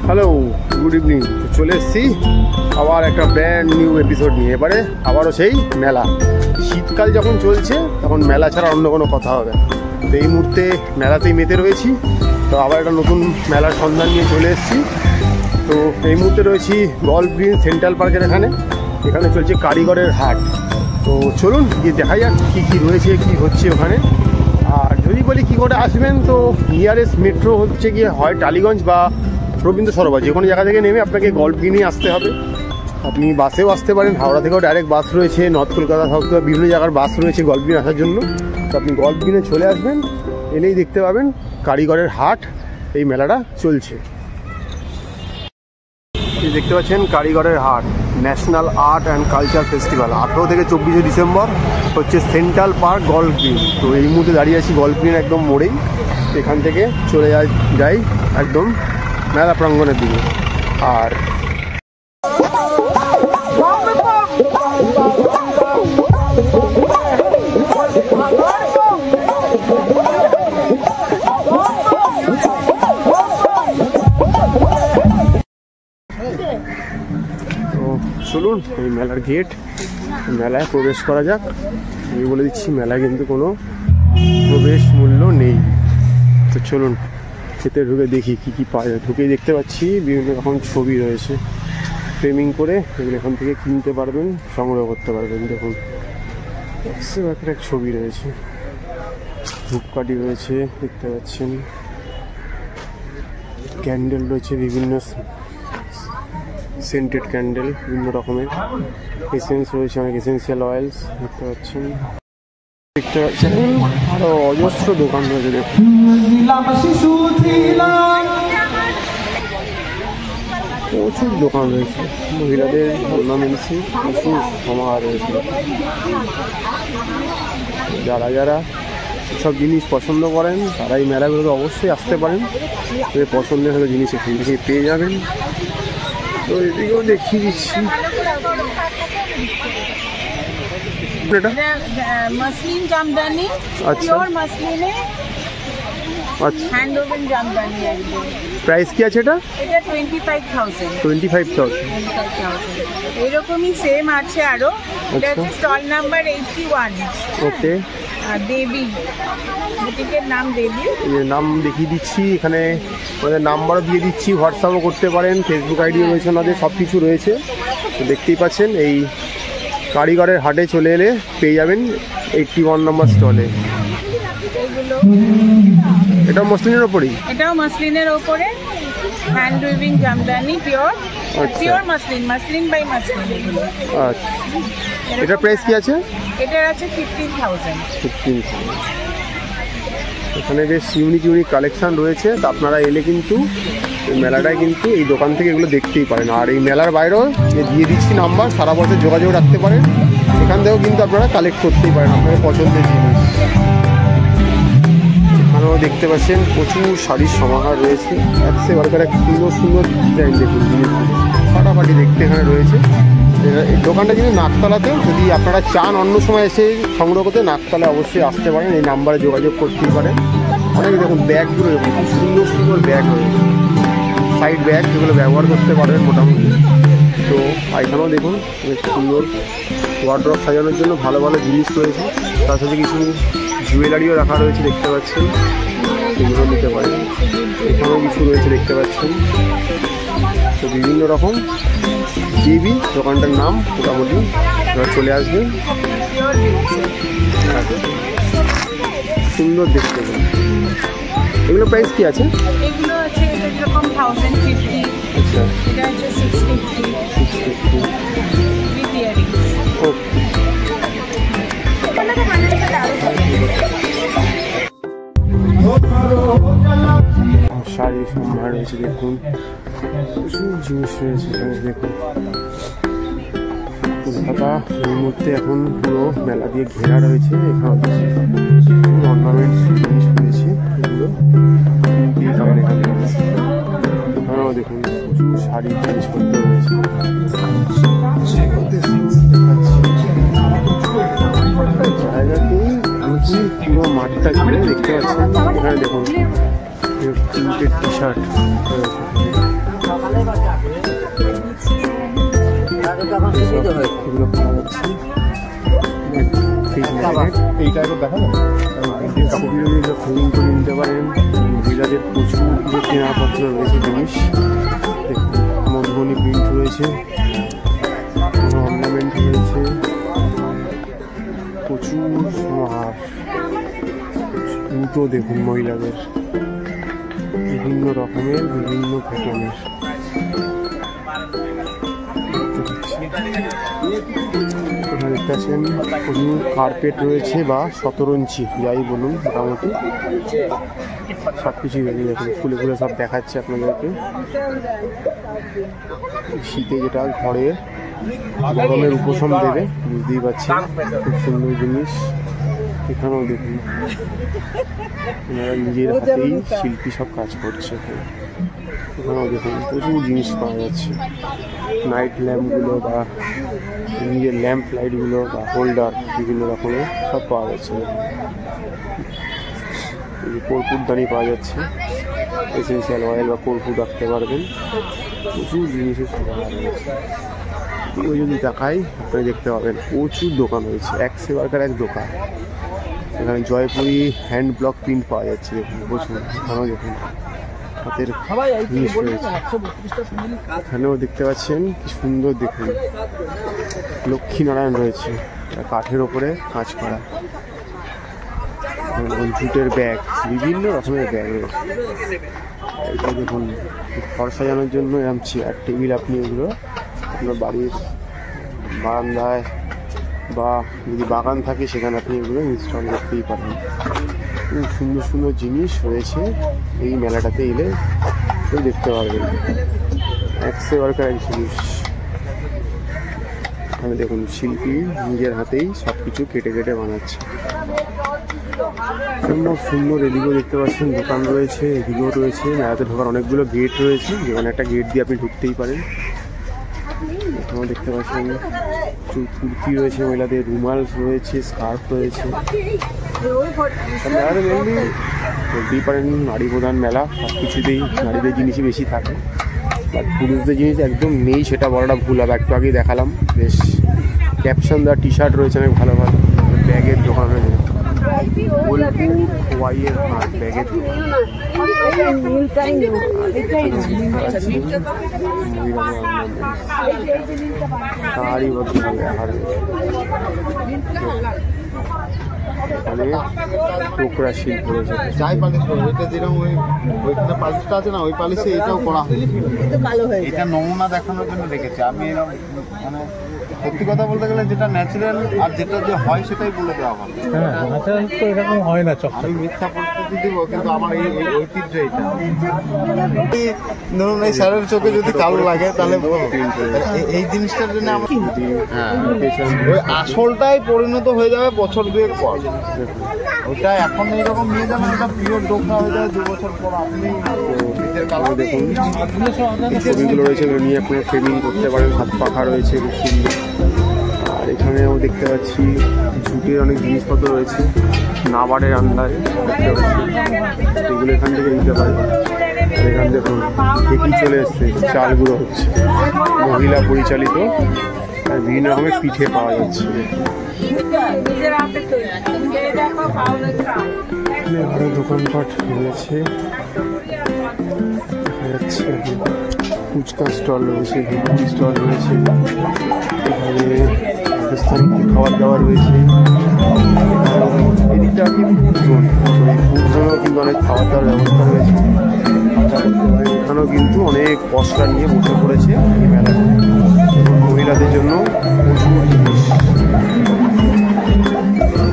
Hello, good evening. চলে এসেছি আবার একটা ব্র্যান্ড নিউ এপিসোড নিয়ে। এবারে আবারও সেই মেলা। শীতকাল যখন চলছে তখন মেলা ছাড়া অন্য কোনো কথা হবে। তো এই মুহূর্তে মেলাতেই মেতে রয়েছি। তো আবার একটা নতুন মেলার সন্ধান নিয়ে চলে এসেছি। তো এই মুহূর্তে রয়েছি গল্ফ গ্রিন সেন্ট্রাল পার্কের এখানে চলছে কারিগরের হাট। তো চলুন গিয়ে দেখা যাক কী কী রয়েছে, কী হচ্ছে ওখানে। আর যদি বলি কী করে আসবেন, তো নিয়ারেস্ট মেট্রো হচ্ছে গিয়ে হয় টালিগঞ্জ বা রবীন্দ্র সরোবর। যে কোনো জায়গা থেকে নেমে আপনাকে গল্ফ গ্রিনে আসতে হবে। আপনি বাসেও আসতে পারেন, হাওড়া থেকেও ডাইরেক্ট বাস রয়েছে, নর্থ কলকাতা সাউথ কলকাতা বিভিন্ন জায়গার বাস রয়েছে গল্ফ গ্রিন আসার জন্য। তো আপনি গল্ফ গ্রিনে চলে আসবেন, এলেই দেখতে পাবেন কারিগরের হাট, এই মেলাটা চলছে। এই দেখতে পাচ্ছেন কারিগরের হাট, national art and culture festival. 18 থেকে 24 ডিসেম্বর হচ্ছে সেন্ট্রাল পার্ক গল্ফ গ্রিন। তো এই মুহূর্তে দাঁড়িয়ে আছি গল্ফ গ্রিন একদম মোড়েই। এখান থেকে চলে যাই একদম মেলা প্রাঙ্গণের দিকে। আর তো চলুন এই মেলার গেট, মেলায় প্রবেশ করা যাক। আমি বলে দিচ্ছি মেলায় কিন্তু কোনো প্রবেশ মূল্য নেই। তো চলুন খেতে ঢুকে দেখি কী কী পাওয়া যায়। ঢুকেই দেখতে পাচ্ছি বিভিন্ন রকম ছবি রয়েছে ফ্রেমিং করে, এগুলো এখান থেকে কিনতে পারবেন, সংগ্রহ করতে পারবেন। দেখুন এক ছবি রয়েছে, ধূপকাঠি রয়েছে দেখতে পাচ্ছেন, ক্যান্ডেল রয়েছে, বিভিন্ন সেন্টেড ক্যান্ডেল বিভিন্ন রকমের, এসেন্স রয়েছে, অনেক এসেন্সিয়াল অয়েলস দেখতে পাচ্ছেন। আরো অজস্র দোকান রয়েছে দেখুন। প্রচুর দোকান রয়েছে, মহিলাদের অর্নামেন্টসের প্রচুর সমাহার রয়েছে। যারা সব জিনিস পছন্দ করেন তারা এই মেলাগুলোতে অবশ্যই আসতে পারেন। পছন্দের হলো জিনিস এখান থেকে পেয়ে যাবেন। তো এদিকেও দেখিয়ে দিচ্ছি। मसलिन जामदानी, प्योर मसलिने, আচ্ছা হ্যান্ড ওভেন জামদানি একদম। প্রাইস কি আছে এটা? এটা 25,000। 25,000। এরকমই সেম আছে আরো। এটা হচ্ছে স্টল নাম্বার 81। ওকে। দেবী বুটিকের নাম দেবী। এই নাম দেখিয়ে দিচ্ছি, এখানে ওদের নাম্বারও দিয়ে দিচ্ছি, হোয়াটসঅ্যাপও করতে পারেন, ফেসবুক আইডিও রয়েছে ওনাদের, সব কিছু রয়েছে। তো দেখতেই পাচ্ছেন এই কারিগরের হাটে চলে এলে পেয়ে যাবেন 81 নম্বর স্টলে। এটা মসলিনের ওপরেই? এটাও মসলিনের ওপরে, hand weaving Jamdani, pure muslin by muslin. আচ্ছা, এটার প্রাইস কি আছে? এটার আছে 15,000। এখানে বেশ ইউনিক কালেকশন রয়েছে। তা আপনারা এলে কিন্তু এই মেলাটায় কিন্তু এই দোকান থেকে এগুলো দেখতেই পারেন। আর এই মেলার বাইরেও দিয়ে দিচ্ছি নাম্বার, সারা বছর যোগাযোগ রাখতে পারেন। এখান থেকেও কিন্তু আপনারা কালেক্ট করতেই পারেন আপনাদের পছন্দের জিনিস। এখানেও দেখতে পাচ্ছেন প্রচুর শাড়ির সমাহার রয়েছে, একেবারে এক সুন্দর সুন্দর ডিজাইন দেখুন জিনিসগুলো ফাটাফাটি দেখতে এখানে রয়েছে। এই দোকানটা কিন্তু নাকতলাতে, যদি আপনারা চান অন্য সময় এসে সংগ্রহ করতে নাকতলায় অবশ্যই আসতে পারেন, এই নাম্বারে যোগাযোগ করতেই পারেন। অনেক দেখুন ব্যাগগুলো দেখুন খুব সুন্দর সুন্দর ব্যাগ রয়েছে, সাইড ব্যাগ যেগুলো ব্যবহার করতে পারবেন মোটামুটি। তো এখানেও দেখুন বেশ সুন্দর ওয়ার্ড্রপ সাজানোর জন্য ভালো ভালো জিনিস রয়েছে, তার সাথে কিছু জুয়েলারিও রাখা রয়েছে দেখতে পাচ্ছেন, এগুলো নিতে পারেন। এখানেও কিছু রয়েছে দেখতে পাচ্ছেন। তো বিভিন্ন রকম দেবী দোকানটার নাম মোটামুটি চলে আসবে, সুন্দর দেখতে। এগুলো প্রাইস কি আছে? এগুলো আছে এরকম 1050, আচ্ছা এটা হচ্ছে 650 উইথ ইয়ারিংস। শাড়ি সম্ভার রয়েছে দেখুন, প্রচুর জিনিস রয়েছে এখানে দেখুন। কলকাতা এই মুহূর্তে এখন পুরো মেলা দিয়ে ঘেরা রয়েছে, এখানে প্রচুর অর্নামেন্টস জিনিস রয়েছে, এগুলো দিয়ে পারেন এখানে। এখানেও দেখুন প্রচুর শাড়ির জিনিসপত্র রয়েছে, জায়গাটি পুরো মাঠটা ঘিরে দেখতে পাচ্ছেন। এখানে দেখুন প্রিন্টেড টি শার্ট, এগুলো পাওয়া যাচ্ছে। এইটা একটু দেখা যাবে, ফোল্ডিং করে নিতে পারেন। মহিলাদের প্রচুর যে কেনাপত্র রয়েছে জিনিস দেখুন, মধুবনী প্রিন্ট রয়েছে, অর্নামেন্ট রয়েছে, প্রচুর সমাহার। জুতো দেখুন মহিলাদের বিভিন্ন রকমের, বিভিন্ন প্যাটার্নের। এখানে দেখতে পাচ্ছেন প্রচুর কার্পেট রয়েছে বা শতরঞ্চি যাই বলুন, মোটামুটি সব কিছুই রয়েছে দেখুন, খুলে খুলে সব দেখাচ্ছে আপনাদেরকে। শীতে যেটা ঘরে গরমের উপশম দেবে বুঝতেই পারছেন, খুব সুন্দর জিনিস। এখানেও দেখুন ওনারা নিজের হাতেই শিল্পী সব কাজ করছে। এখানেও দেখুন প্রচুর জিনিস পাওয়া যাচ্ছে, নাইট ল্যাম্পগুলো বা নিজের ল্যাম্প লাইটগুলো বা হোল্ডার বিভিন্ন রকমের সব পাওয়া যাচ্ছে। কর্পূরদানি পাওয়া যাচ্ছে, এসেন্সিয়াল অয়েল বা কর্পূর রাখতে পারবেন, প্রচুর জিনিসের সমাহার রয়েছে। ওই যদি দেখাই আপনি দেখতে পাবেন প্রচুর দোকান রয়েছে, এক সেবারকার এক দোকান। এখানে জয়পুরি হ্যান্ড ব্লক প্রিন্ট পাওয়া যাচ্ছে দেখুন, প্রচুর। এখানেও দেখুন হাতের জিনিস রয়েছে, এখানেও দেখতে পাচ্ছেন কি সুন্দর দেখুন লক্ষ্মীনারায়ণ রয়েছে, কাঠের ওপরে কাজ করা। জুটের ব্যাগ, বিভিন্ন রকমের ব্যাগ রয়েছে। এটা দেখুন ঘর সাজানোর জন্য এরকম চেয়ার টেবিল, আপনি এগুলো আপনার বাড়ির বারান্দায় বা যদি বাগান থাকে সেখানে আপনি এগুলো ইনস্টল করতেই পারেন। খুব সুন্দর সুন্দর জিনিস রয়েছে, এই মেলাটাতে এলে কেউ দেখতে পারবেন, একেবারে এক জিনিস। এখানে দেখুন শিল্পী নিজের হাতেই সব কিছু কেটে কেটে বানাচ্ছে, সুন্দর সুন্দর। এদিকেও দেখতে পাচ্ছেন দোকান রয়েছে, এদিকেও রয়েছে। মেলাতে ঢোকার অনেকগুলো গেট রয়েছে, যেখানে একটা গেট দিয়ে আপনি ঢুকতেই পারেন। এখানেও দেখতে পাচ্ছেন কুর্তি রয়েছে মহিলাদের, রুমাল রয়েছে, স্কার্ফ রয়েছে। মেলাতে মেনলি বলতেই পারেন নারী প্রধান মেলা, সব কিছুতেই নারীদের জিনিসই বেশি থাকে, বাট পুরুষদের জিনিস একদম নেই সেটা বলাটা ভুল হবে। একটু আগেই দেখালাম, বেশ ক্যাপশন দেওয়া টি শার্ট রয়েছে অনেক ভালো ভালো, ব্যাগের দোকান রয়েছে, ওয়াইয়ের ব্যাগের তারই বদলে এখানে টোকরা শিল্প রয়েছে। যাই পালিশ করবো, এটা যেরকম ওইখানে পালিশটা আছে না, ওই পালিশে এটাও করা হয়। এটা নমুনা দেখানোর জন্য রেখেছি আমি। এরকম মানে সত্যি কথা বলতে গেলে যেটা ন্যাচারাল আর যেটা যে হয় সেটাই বলে দেওয়া ভালো। হ্যাঁ, ন্যাচারাল তো এরকম হয় না চকচক। আমি মিথ্যা পরিস্থিতি দিব, কিন্তু আমার এই ঐতিহ্য এটা। ধরুন এই স্যারের চোখে যদি কালো লাগে তাহলে এই জিনিসটার জন্য আমার ওই আসলটাই পরিণত হয়ে যাবে বছর দুয়েক পর। ওটা এখন এইরকম নিয়ে যাবেন, ওটা পিওর ডোকরা হয়ে যাবে 2 বছর পর। আপনি দেখুন ছবিগুলো রয়েছে, এগুলো নিয়ে আপনারা ফ্রেমিং করতে পারেন। হাত পাখা রয়েছে খুব সুন্দর। আর এখানেও দেখতে পাচ্ছি ঝুটের অনেক জিনিসপত্র রয়েছে, নাবারের আন্ডারে দেখতে পাচ্ছি। এগুলো এখান থেকে নিতে পারেন। আর এখান দেখুন ঢেকি চলে এসছে, চাল গুঁড়ো হচ্ছে, মহিলা পরিচালিত। আর বিভিন্ন রকমের পিঠে পাওয়া যাচ্ছে। আরো দোকানপাট রয়েছে, দেখা যাচ্ছে ফুচকা স্টল রয়েছে, ভেটকি স্টল রয়েছে, এখানে রাজস্থানি খাবার দাবার রয়েছে। এদিকটা আর কি ফুডজোন, এই ফুডজোনেও কিন্তু অনেক খাবার দাবার ব্যবস্থা রয়েছে। এখানেও কিন্তু অনেক পশরা নিয়ে বসে পড়েছে এই মেলায়। মহিলাদের জন্য প্রচুর জিনিস,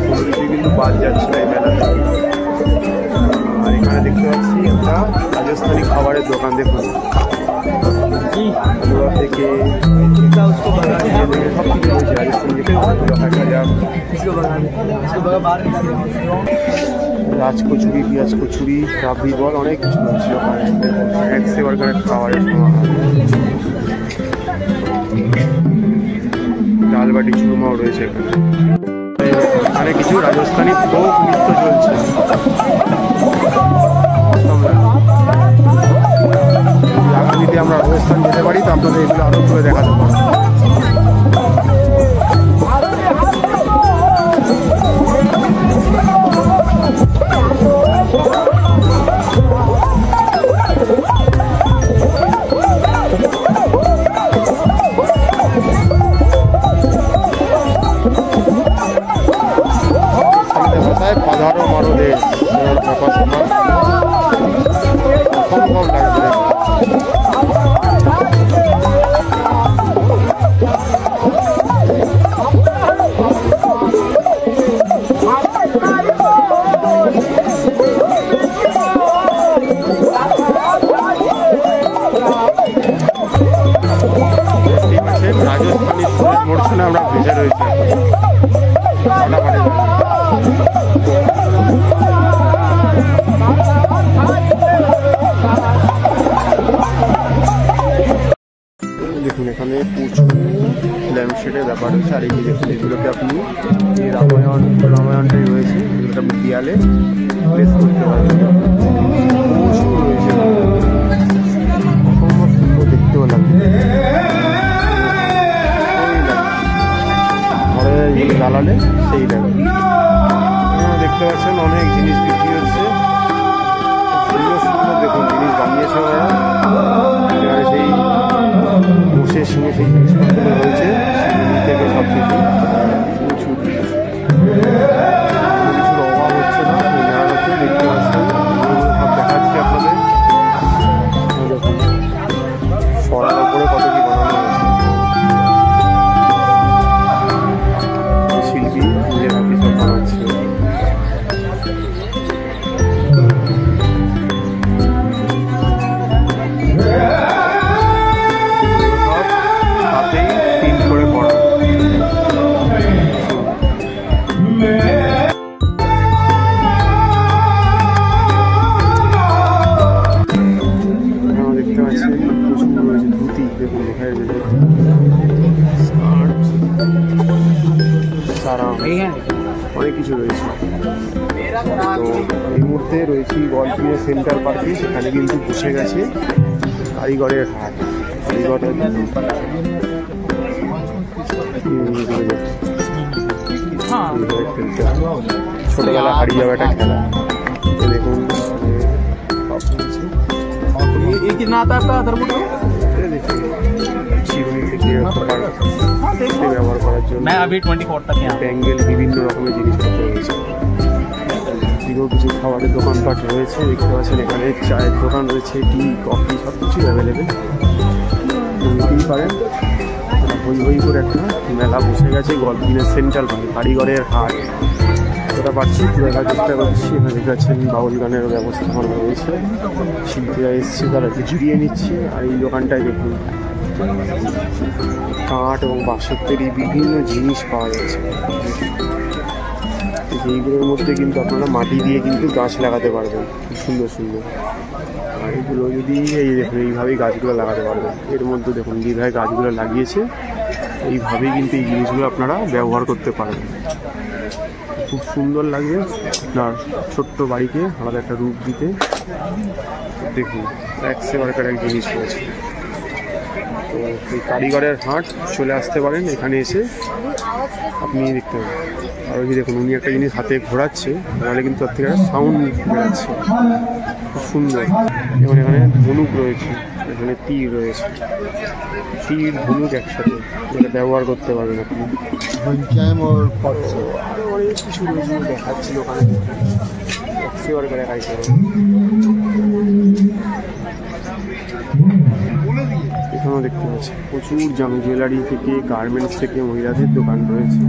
কোনো কিছুই কিন্তু বাদ যাচ্ছে না এই মেলাতে। আর এখানে দেখতে পাচ্ছি একটা রাজস্থানি খাবারের দোকান। দেখুন হালুয়া থেকে সব কিছু রয়েছে রাজস্থানি যে খাবারগুলো দেখা যাক। রাজকচুরি, পেঁয়াজ কচুরি, রাবড়ি বল, অনেক কিছু রয়েছে ওখানে। স্ন্যাক্স বার্গারের খাবারের সময় ডাল বাটি চুরমাও রয়েছে এখানে। এখানে কিছু রাজস্থানি ফোক নৃত্য চলছে। আগামীতে আমরা রাজস্থান যেতে পারি তো আপনাদের এগুলো আরো করে দেখাতে পারবো। পাধারো মারো দেশ অসম্ভব লাগবে। রাজস্থানী মোড়শনে আমরা ভেসে রয়েছি ফাটাফাটি। দেখুন এখানে প্রচুর ল্যাম্পশেডের ব্যাপার রয়েছে। আর এই যে দেখুন এগুলোকে আপনি এই রামায়ণটাই রয়েছে, এগুলোকে আপনি দেয়ালে প্লেস করতে পারবেন। প্রচুর রয়েছে, অসম্ভব সুন্দর দেখতেও লাগবে। ঘরে এগুলো জ্বালালে সেই লাগবে। দেখতে পাচ্ছেন অনেক জিনিস বিক্রি হচ্ছে, সুন্দর সুন্দর দেখুন জিনিস বানিয়েছে ওরা। এখানে সেই মোষের সঙ্গে সেই জিনিসপত্র রয়েছে, সিঁড়ি থেকে সব কিছু প্রচুর কিছুর অভাব হচ্ছে না এই মেলাটাতে। দেখতে পাচ্ছেন সব দেখাচ্ছি আপনাদের। দেখুন সরার ওপরে কত কি বানানো হয়েছে, শিল্পী নিজের হাতে সব বানাচ্ছে। অনেক কিছু রয়েছে। তো এই মুহূর্তে রয়েছি গল্পিয়া সেন্ট্রাল পার্কে। সেখানে কিন্তু বসে গেছে কারিগরের হাট। কারিগরের ছোটবেলা হারিয়ে যাবে একটা খেলা। দেখুন চিরুনি থেকে ব্যবহার করার জন্য मैं अभी 24 तक यहाँ ব্যাঙ্গেল বিভিন্ন রকমের জিনিসপত্র রয়েছে। এদিকেও কিছু খাবারের দোকানপাট রয়েছে, দেখতে পাচ্ছেন এখানে চায়ের দোকান রয়েছে, টি কফি সব কিছুই অ্যাভেলেবেল, নিতেই পারেন। হই হই করে একটা মেলা বসে গেছে গল্পিনের সেন্ট্রাল পার্কে, কারিগরের হাট। ওটা পাচ্ছি পুরো দেখার চেষ্টা করছি। এখানে দেখতে পাচ্ছেন বাউল গানের ব্যবস্থাপনা রয়েছে, শিল্পীরা এসছে, তারা জিরিয়ে নিচ্ছে। আর এই দোকানটায় দেখুন কাঠ এবং বাঁশের তৈরি বিভিন্ন জিনিস পাওয়া যাচ্ছে। এইগুলোর মধ্যে কিন্তু আপনারা মাটি দিয়ে কিন্তু গাছ লাগাতে পারবেন, খুব সুন্দর সুন্দর। আর এগুলো যদি এই দেখুন এইভাবেই গাছগুলো লাগাতে পারবেন। এর মধ্যে দেখুন দিদায় গাছগুলো লাগিয়েছে, এইভাবেই কিন্তু এই জিনিসগুলো আপনারা ব্যবহার করতে পারবেন। খুব সুন্দর লাগবে আপনার ছোট্ট বাড়িকে আলাদা একটা রূপ দিতে। দেখুন একেবারে এক জিনিস রয়েছে। তো এই কারিগরের হাট চলে আসতে পারেন, এখানে এসে আপনি দেখতে পাবেন। আর ওই যে দেখুন উনি একটা জিনিস হাতে ঘোরাচ্ছে, তাহলে কিন্তু তার থেকে একটা সাউন্ড বেরোচ্ছে, খুব সুন্দর। এবং এখানে ধনুক রয়েছে, এখানে তীর রয়েছে, তীর ধনুক একসাথে যেটা ব্যবহার করতে পারবেন আপনি। অনেক কিছু রয়েছে দেখাচ্ছিল ওখানে, একেবারে করে দেখাইছে। এখানেও দেখতে পাচ্ছি প্রচুর জুয়েলারি থেকে গার্মেন্টস থেকে মহিলাদের দোকান রয়েছে,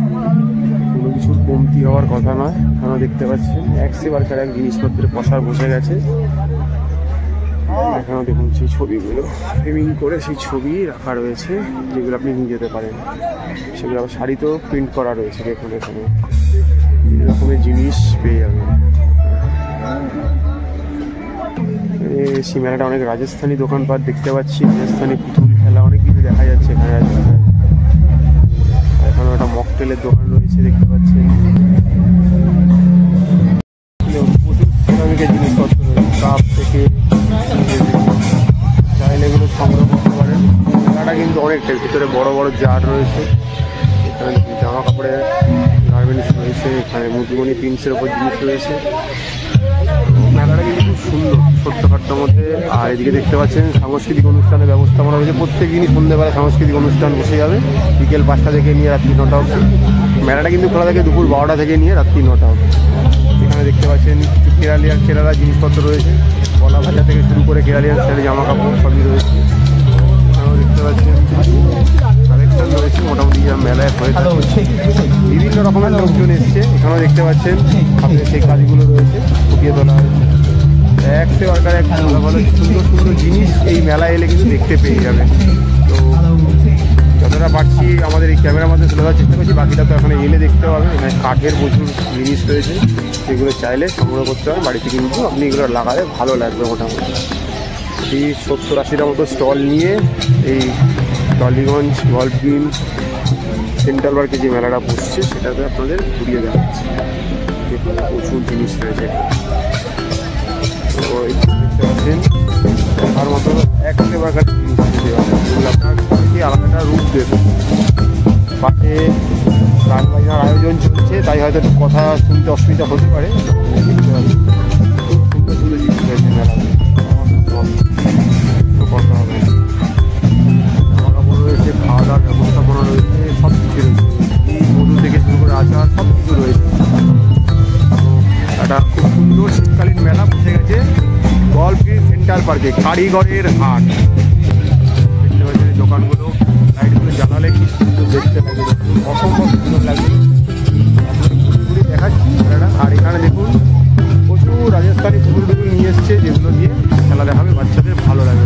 কোনো কিছুর কমতি হওয়ার কথা নয়। এখানেও দেখতে পাচ্ছেন একেবারে এক জিনিসপত্রের পসার বসে গেছে। এখানেও দেখুন সেই ছবিগুলো ফ্রেমিং করে সেই ছবি রাখা রয়েছে, যেগুলো আপনি নিয়ে যেতে পারেন। সেগুলো আবার শাড়িতেও প্রিন্ট করা রয়েছে। দেখুন এখানে বিভিন্ন রকমের জিনিস পেয়ে যাবেন। সেই মেলাটা অনেক রাজস্থানী দোকানপাট দেখতে পাচ্ছি, রাজস্থানী পুতুল খেলা অনেক কিছু দেখা যাচ্ছে এখানে রাজস্থানে। এখানে একটা মকটেলের দোকান রয়েছে দেখতে পাচ্ছেন, প্রচুর সিরামিকের জিনিসপত্র রয়েছে, কাপ থেকে চাইলে এগুলো সংগ্রহ করতে পারেন। মেলাটা কিন্তু অনেকটাই, ভিতরে বড় বড় জার রয়েছে, এখানে জামা কাপড়ের গার্মেন্টস রয়েছে, এখানে মুদিমণি প্রিন্টসের ওপর জিনিস রয়েছে। মেলাটা কিন্তু খুব সুন্দর ছোট্টখাট্টোর মধ্যে। আর এদিকে দেখতে পাচ্ছেন সাংস্কৃতিক অনুষ্ঠানের ব্যবস্থাপনা রয়েছে, প্রত্যেক দিনই সন্ধ্যেবেলা সাংস্কৃতিক অনুষ্ঠান বসে যাবে, বিকেল 5টা থেকে নিয়ে রাত্রি 9টা অবধি। মেলাটা কিন্তু খোলা থাকে দুপুর 12টা থেকে নিয়ে রাত্রি 9টা অবধি। এখানে দেখতে পাচ্ছেন কেরালিয়ান ছেলেরা জিনিসপত্র রয়েছে, কলা ভাজা থেকে শুরু করে কেরালিয়ান ছেলে জামা কাপড় সবই রয়েছে। এখানেও দেখতে পাচ্ছেন কালেকশন রয়েছে মোটামুটি মেলায় হয়ে থাকে, বিভিন্ন রকমের লোকজন এসছে। এখানেও দেখতে পাচ্ছেন হাতের সেই কাজগুলো রয়েছে, ফুটিয়ে তোলা হয়েছে। একেবারে এক ভালো ভালো সুন্দর সুন্দর জিনিস এই মেলা এলে কিন্তু দেখতে পেয়ে যাবে। তো যতটা পারছি আমাদের এই ক্যামেরার মধ্যে তুলে দেওয়ার চেষ্টা করছি, বাকিটা তো এখানে এলে দেখতে পাবেন। এখানে কাঠের প্রচুর জিনিস রয়েছে, সেগুলো চাইলে সংগ্রহ করতে হবে বাড়িতে, কিন্তু আপনি এগুলো লাগালে ভালো লাগবে। মোটামুটি এই 70-80টা মতো স্টল নিয়ে এই টলিগঞ্জ গল্পিন সেন্ট্রাল পার্কে যে মেলাটা বসছে সেটাতে আপনাদের ঘুরিয়ে দেওয়া হচ্ছে। দেখুন প্রচুর জিনিস রয়েছে, তো দেখতে পাচ্ছেন তার মতো একেবারে জিনিস দেওয়া হয়, যেগুলো আপনার ঘরকে আলাদা একটা রূপ দেবে। পাশে গান বাজনার আয়োজন চলছে, তাই হয়তো কথা শুনতে অসুবিধা হতে পারে। দেখতে পাচ্ছেন খুব সুন্দর সুন্দর জিনিস রয়েছে মেলাতে, কথা হবে। জামা কাপড় রয়েছে, খাওয়া দাওয়ার ব্যবস্থাপনা রয়েছে, সব কিছু রয়েছে, মধু থেকে শুরু করে আচার সব কিছু রয়েছে। তো একটা খুব সুন্দর শীতকালীন মেলা বসে গেছে গল্পিন সেন্ট্রাল পার্কে, কারিগরের হাট। দেখতে পাচ্ছেন এই দোকানগুলো, লাইটগুলো জ্বালালে কি সুন্দর দেখতে লাগে, অসম্ভব সুন্দর লাগে। ঘুরে দেখাচ্ছি মেলাটা। আর এখানে দেখুন প্রচুর রাজস্থানি পুতুল নিয়ে এসছে, যেগুলো দিয়ে খেলা দেখাবে বাচ্চাদের, ভালো লাগে।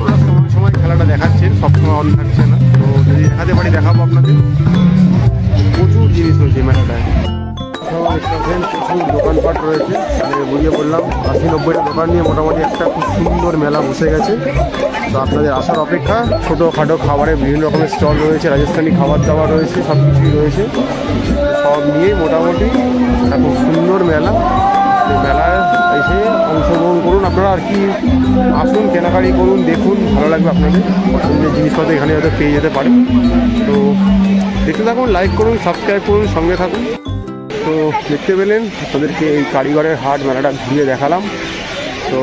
ওরা সময় সময় খেলাটা দেখাচ্ছেন, সবসময় অন থাকছে না, তো যদি দেখাতে পারি দেখাবো আপনাদের। প্রচুর জিনিস রয়েছে মেলাটায়, প্রচুর দোকানপাট রয়েছে। মানে বুঝিয়ে বললাম 80-90টা দোকান নিয়ে মোটামুটি একটা খুব সুন্দর মেলা বসে গেছে। তো আপনাদের আসার অপেক্ষা। ছোটোখাটো খাবারের বিভিন্ন রকমের স্টল রয়েছে, রাজস্থানি খাবার দাবার রয়েছে, সব কিছুই রয়েছে। সব নিয়ে মোটামুটি একটা খুব সুন্দর মেলা। এই মেলায় এসে অংশগ্রহণ করুন আপনারা, আর কি আসুন, কেনাকাটি করুন, দেখুন, ভালো লাগবে আপনাদের। পছন্দের জিনিসপত্র এখানে হয়তো পেয়ে যেতে পারে। তো দেখতে থাকুন, লাইক করুন, সাবস্ক্রাইব করুন, সঙ্গে থাকুন। তো দেখতে পেলেন আপনাদেরকে এই কারিগরের হাট মেলাটা ঘুরিয়ে দেখালাম। তো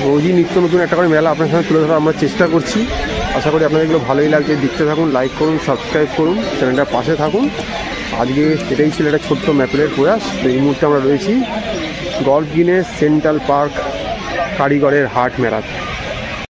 রোজই নিত্য নতুন একটা করে মেলা আপনার সাথে তুলে ধরার আমরা চেষ্টা করছি। আশা করি আপনাদের এগুলো ভালোই লাগছে। দেখতে থাকুন, লাইক করুন, সাবস্ক্রাইব করুন, চ্যানেলটার পাশে থাকুন। আজকে এটাই ছিল একটা ছোট্ট ম্যাপেলের প্রয়াস। তো এই মুহূর্তে আমরা রয়েছি গল্ফ গ্রিনের সেন্ট্রাল পার্ক কারিগরের হাট মেলাতে।